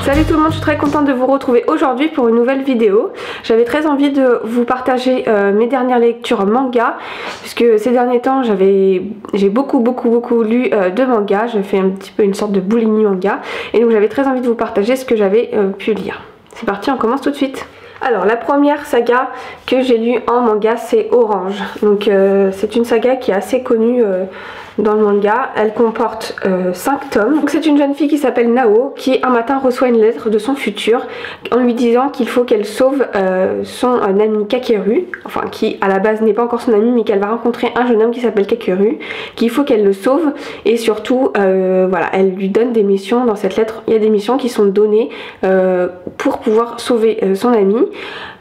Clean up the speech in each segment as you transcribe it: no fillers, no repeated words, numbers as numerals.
Salut tout le monde, je suis très contente de vous retrouver aujourd'hui pour une nouvelle vidéo. J'avais très envie de vous partager mes dernières lectures manga, puisque ces derniers temps j'ai beaucoup lu de manga. Je fais un petit peu une sorte de boulimie manga, et donc j'avais très envie de vous partager ce que j'avais pu lire. C'est parti, on commence tout de suite. Alors la première saga que j'ai lue en manga, c'est Orange. Donc c'est une saga qui est assez connue dans le manga. Elle comporte 5 tomes. Donc c'est une jeune fille qui s'appelle Nao qui un matin reçoit une lettre de son futur en lui disant qu'il faut qu'elle sauve son ami Kakeru, enfin qui à la base n'est pas encore son ami, mais qu'elle va rencontrer un jeune homme qui s'appelle Kakeru, qu'il faut qu'elle le sauve, et surtout voilà, elle lui donne des missions. Dans cette lettre il y a des missions qui sont données pour pouvoir sauver son ami,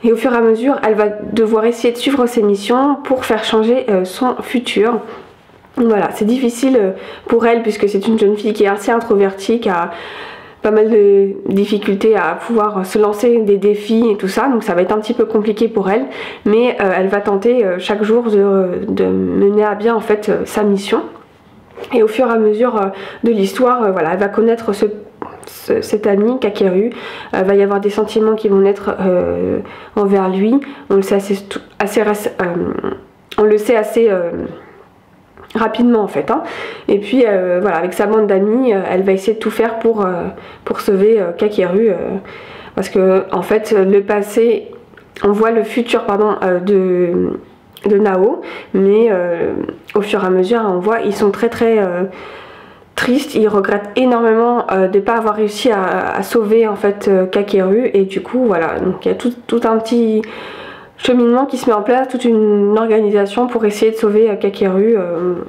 et au fur et à mesure elle va devoir essayer de suivre ces missions pour faire changer son futur. Voilà, c'est difficile pour elle puisque c'est une jeune fille qui est assez introvertie, qui a pas mal de difficultés à pouvoir se lancer des défis et tout ça, donc ça va être un petit peu compliqué pour elle, mais elle va tenter chaque jour de mener à bien en fait sa mission. Et au fur et à mesure de l'histoire, voilà, elle va connaître cet ami Kakeru, va y avoir des sentiments qui vont naître envers lui. On le sait assez rapidement en fait, hein. Et puis voilà, avec sa bande d'amis, elle va essayer de tout faire pour sauver Kakeru, parce que en fait le passé, on voit le futur pardon de Nao, mais au fur et à mesure on voit ils sont très tristes. Ils regrettent énormément de ne pas avoir réussi à sauver en fait Kakeru, et du coup voilà, donc il y a tout un petit cheminement qui se met en place, toute une organisation pour essayer de sauver Kakeru.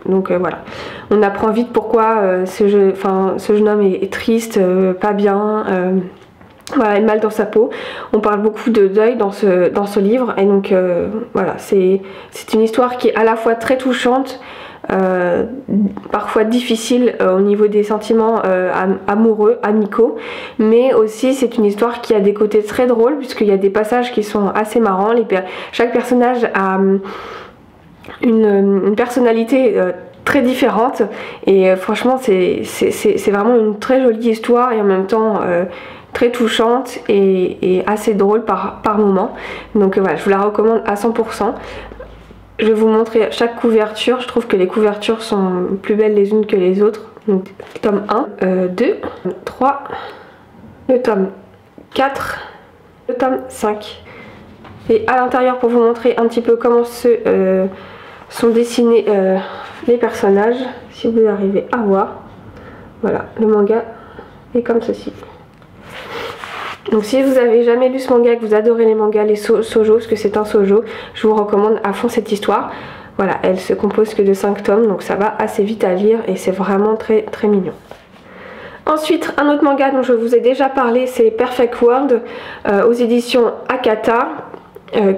Donc voilà, on apprend vite pourquoi ce jeune homme est triste, pas bien, voilà, mal dans sa peau. On parle beaucoup de deuil dans ce livre, et donc voilà, c'est une histoire qui est à la fois très touchante, parfois difficile au niveau des sentiments amoureux, amicaux, mais aussi c'est une histoire qui a des côtés très drôles puisqu'il y a des passages qui sont assez marrants. Chaque personnage a une personnalité très différente, et franchement c'est vraiment une très jolie histoire, et en même temps très touchante et assez drôle par moment. Donc voilà, je vous la recommande à 100%. Je vais vous montrer chaque couverture. Je trouve que les couvertures sont plus belles les unes que les autres. Donc tome 1, 2, 3, le tome 4, le tome 5. Et à l'intérieur, pour vous montrer un petit peu comment sont dessinés les personnages, si vous arrivez à voir. Voilà, le manga est comme ceci. Donc si vous avez jamais lu ce manga, que vous adorez les mangas, les shoujo, parce que c'est un shoujo, je vous recommande à fond cette histoire. Voilà, elle se compose que de 5 tomes, donc ça va assez vite à lire, et c'est vraiment très mignon. Ensuite, un autre manga dont je vous ai déjà parlé, c'est Perfect World, aux éditions Akata,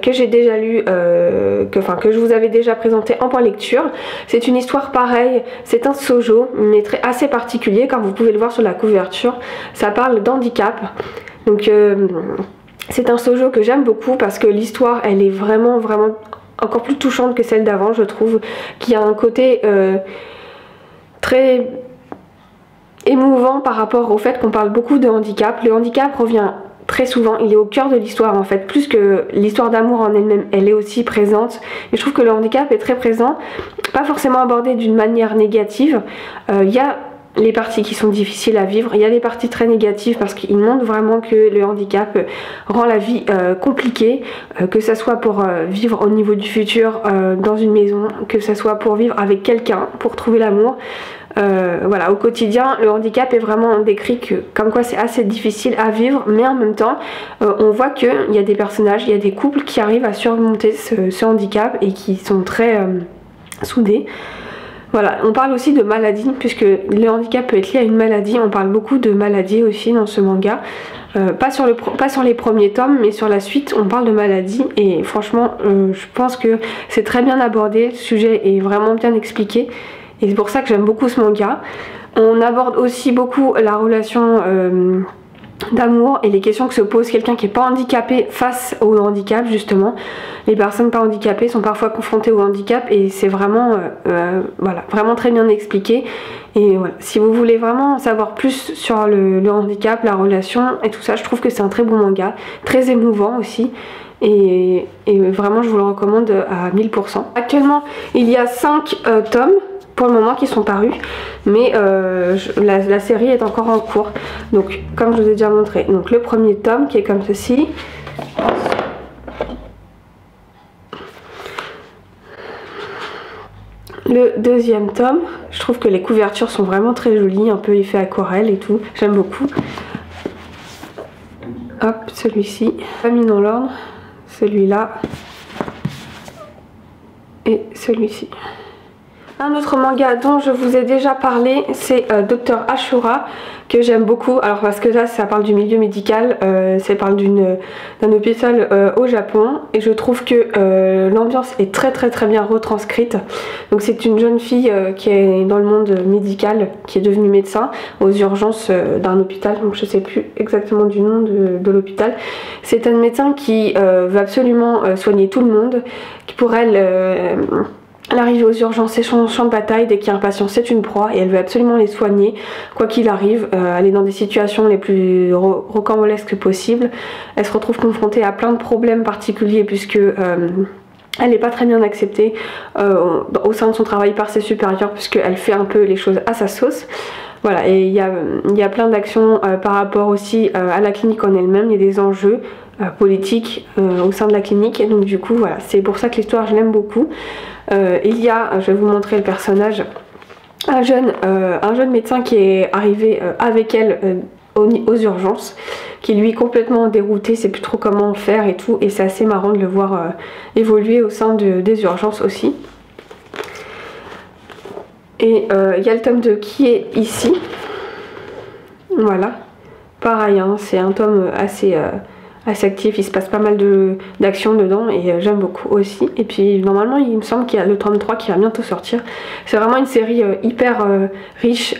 que j'ai déjà lu, que je vous avais déjà présenté en point lecture. C'est une histoire pareille, c'est un shoujo, mais assez particulier, comme vous pouvez le voir sur la couverture. Ça parle d'handicap. Donc c'est un shoujo que j'aime beaucoup parce que l'histoire elle est vraiment encore plus touchante que celle d'avant, je trouve, qui a un côté très émouvant par rapport au fait qu'on parle beaucoup de handicap. Le handicap revient très souvent, il est au cœur de l'histoire en fait, plus que l'histoire d'amour en elle-même, elle est aussi présente, et je trouve que le handicap est très présent, pas forcément abordé d'une manière négative. Il y a les parties qui sont difficiles à vivre, il y a des parties très négatives parce qu'ils montrent vraiment que le handicap rend la vie compliquée, que ça soit pour vivre au niveau du futur dans une maison, que ça soit pour vivre avec quelqu'un, pour trouver l'amour. Voilà, au quotidien le handicap est vraiment décrit comme quoi c'est assez difficile à vivre, mais en même temps on voit qu'il y a des personnages, il y a des couples qui arrivent à surmonter ce handicap et qui sont très soudés. Voilà, on parle aussi de maladies, puisque le handicap peut être lié à une maladie. On parle beaucoup de maladies aussi dans ce manga. Pas sur les premiers tomes, mais sur la suite, on parle de maladies. Et franchement, je pense que c'est très bien abordé. Le sujet est vraiment bien expliqué. Et c'est pour ça que j'aime beaucoup ce manga. On aborde aussi beaucoup la relation d'amour et les questions que se pose quelqu'un qui n'est pas handicapé face au handicap. Justement, les personnes pas handicapées sont parfois confrontées au handicap et c'est vraiment voilà, vraiment très bien expliqué. Et voilà, si vous voulez vraiment savoir plus sur le handicap, la relation et tout ça, je trouve que c'est un très bon manga, très émouvant aussi. Et vraiment je vous le recommande à 1000%. Actuellement il y a 5 tomes pour le moment qui sont parus, mais la série est encore en cours. Donc comme je vous ai déjà montré, donc le premier tome qui est comme ceci. Le deuxième tome, je trouve que les couvertures sont vraiment très jolies, un peu effet aquarelle et tout, j'aime beaucoup. Hop, celui-ci, pas mis dans l'ordre, celui-là et celui-ci. Un autre manga dont je vous ai déjà parlé, c'est Dr Ashura, que j'aime beaucoup. Alors parce que là ça parle du milieu médical, ça parle d'un hôpital au Japon, et je trouve que l'ambiance est très bien retranscrite. Donc c'est une jeune fille qui est dans le monde médical, qui est devenue médecin aux urgences d'un hôpital, donc je sais plus exactement du nom de l'hôpital. C'est un médecin qui veut absolument soigner tout le monde, qui pour elle... L'arrivée aux urgences, c'est son champ de bataille. Dès qu'il y a un patient, c'est une proie et elle veut absolument les soigner, quoi qu'il arrive. Elle est dans des situations les plus rocambolesques possibles. Elle se retrouve confrontée à plein de problèmes particuliers puisque elle n'est pas très bien acceptée au sein de son travail par ses supérieurs, puisqu'elle fait un peu les choses à sa sauce. Voilà, et il y a plein d'actions par rapport aussi à la clinique en elle-même. Il y a des enjeux politiques au sein de la clinique, et donc du coup voilà, c'est pour ça que l'histoire je l'aime beaucoup. Il y a, je vais vous montrer le personnage, un jeune médecin qui est arrivé avec elle aux urgences, qui lui est complètement dérouté, sait plus trop comment faire et tout, et c'est assez marrant de le voir évoluer au sein des urgences aussi. Et il y a le tome 2 qui est ici, voilà, pareil, hein, c'est un tome assez actif, il se passe pas mal d'actions dedans et j'aime beaucoup aussi. Et puis normalement il me semble qu'il y a le tome 3 qui va bientôt sortir. C'est vraiment une série hyper riche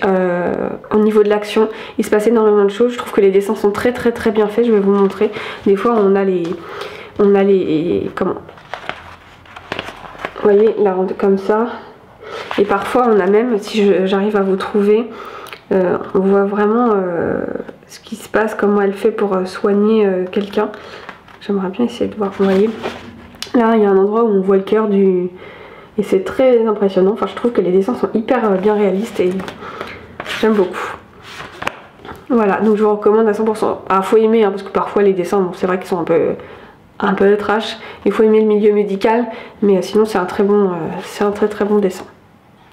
au niveau de l'action, il se passe énormément de choses. Je trouve que les dessins sont très bien faits, je vais vous montrer. Des fois on a les comment, vous voyez là, comme ça, et parfois on a même, si j'arrive à vous trouver, on voit vraiment ce qui se passe, comment elle fait pour soigner quelqu'un. J'aimerais bien essayer de voir, vous voyez. Là il y a un endroit où on voit le cœur du... Et c'est très impressionnant, enfin je trouve que les dessins sont hyper bien réalistes et j'aime beaucoup. Voilà, donc je vous recommande à 100%. Ah, faut aimer, hein, parce que parfois les dessins, bon, c'est vrai qu'ils sont un peu trash. Il faut aimer le milieu médical, mais sinon c'est un très bon dessin.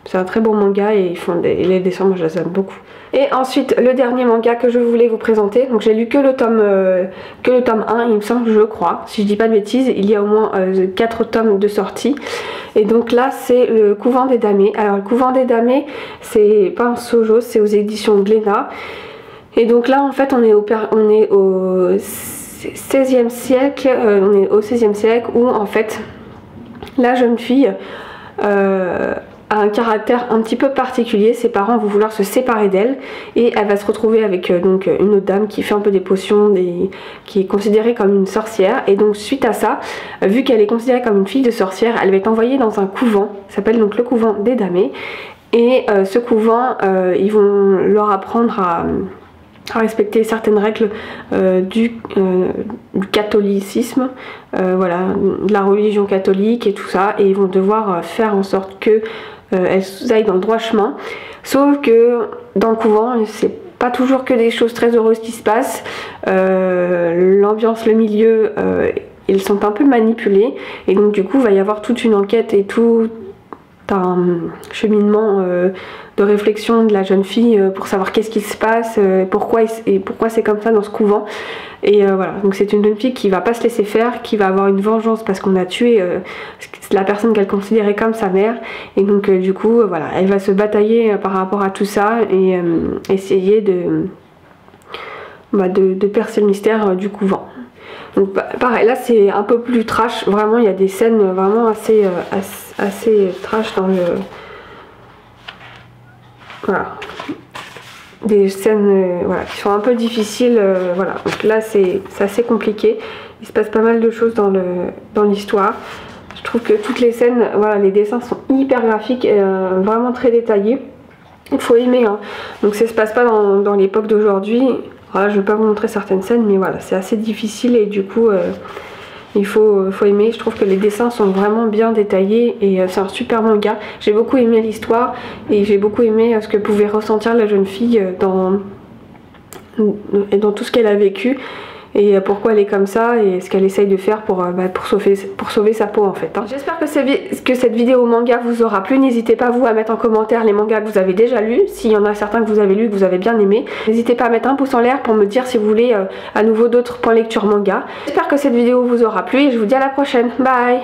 C'est un très bon manga et les dessins, moi je les aime beaucoup. Et ensuite le dernier manga que je voulais vous présenter, donc j'ai lu que le tome 1 il me semble, je crois, si je dis pas de bêtises. Il y a au moins 4 tomes de sortie. Et donc là c'est le Couvent des Damnés. Alors le Couvent des Damnés, c'est pas un shoujo, c'est aux éditions Glénat. Et donc là en fait on est au 16e siècle, on est au 16e siècle où en fait la jeune fille a un caractère un petit peu particulier. Ses parents vont vouloir se séparer d'elle et elle va se retrouver avec donc une autre dame qui fait un peu des potions, qui est considérée comme une sorcière. Et donc suite à ça, vu qu'elle est considérée comme une fille de sorcière, elle va être envoyée dans un couvent, ça s'appelle donc le Couvent des Damnés. Et ce couvent, ils vont leur apprendre à respecter certaines règles du catholicisme, voilà, de la religion catholique et tout ça, et ils vont devoir faire en sorte que elles aillent dans le droit chemin. Sauf que dans le couvent, c'est pas toujours que des choses très heureuses qui se passent. L'ambiance, le milieu, ils sont un peu manipulés, et donc du coup il va y avoir toute une enquête et tout un cheminement de réflexion de la jeune fille pour savoir qu'est-ce qui se passe, pourquoi c'est comme ça dans ce couvent. Et voilà, donc c'est une jeune fille qui va pas se laisser faire, qui va avoir une vengeance parce qu'on a tué la personne qu'elle considérait comme sa mère. Et donc du coup voilà, elle va se batailler par rapport à tout ça et essayer de percer le mystère du couvent. Donc pareil, là c'est un peu plus trash, vraiment il y a des scènes vraiment assez trash dans le... Voilà. des scènes voilà, qui sont un peu difficiles. Voilà. Donc là c'est assez compliqué. Il se passe pas mal de choses dans l'histoire. Je trouve que toutes les scènes, voilà, les dessins sont hyper graphiques et vraiment très détaillés. Il faut aimer, hein. Donc ça se passe pas dans l'époque d'aujourd'hui. Voilà, je vais pas vous montrer certaines scènes, mais voilà, c'est assez difficile et du coup il faut aimer. Je trouve que les dessins sont vraiment bien détaillés et c'est un super manga. J'ai beaucoup aimé l'histoire et j'ai beaucoup aimé ce que pouvait ressentir la jeune fille dans tout ce qu'elle a vécu et pourquoi elle est comme ça et ce qu'elle essaye de faire pour sauver sa peau en fait, hein. J'espère que cette vidéo manga vous aura plu. N'hésitez pas vous à mettre en commentaire les mangas que vous avez déjà lus, s'il y en a certains que vous avez lus que vous avez bien aimé. N'hésitez pas à mettre un pouce en l'air pour me dire si vous voulez à nouveau d'autres points lecture manga. J'espère que cette vidéo vous aura plu et je vous dis à la prochaine. Bye.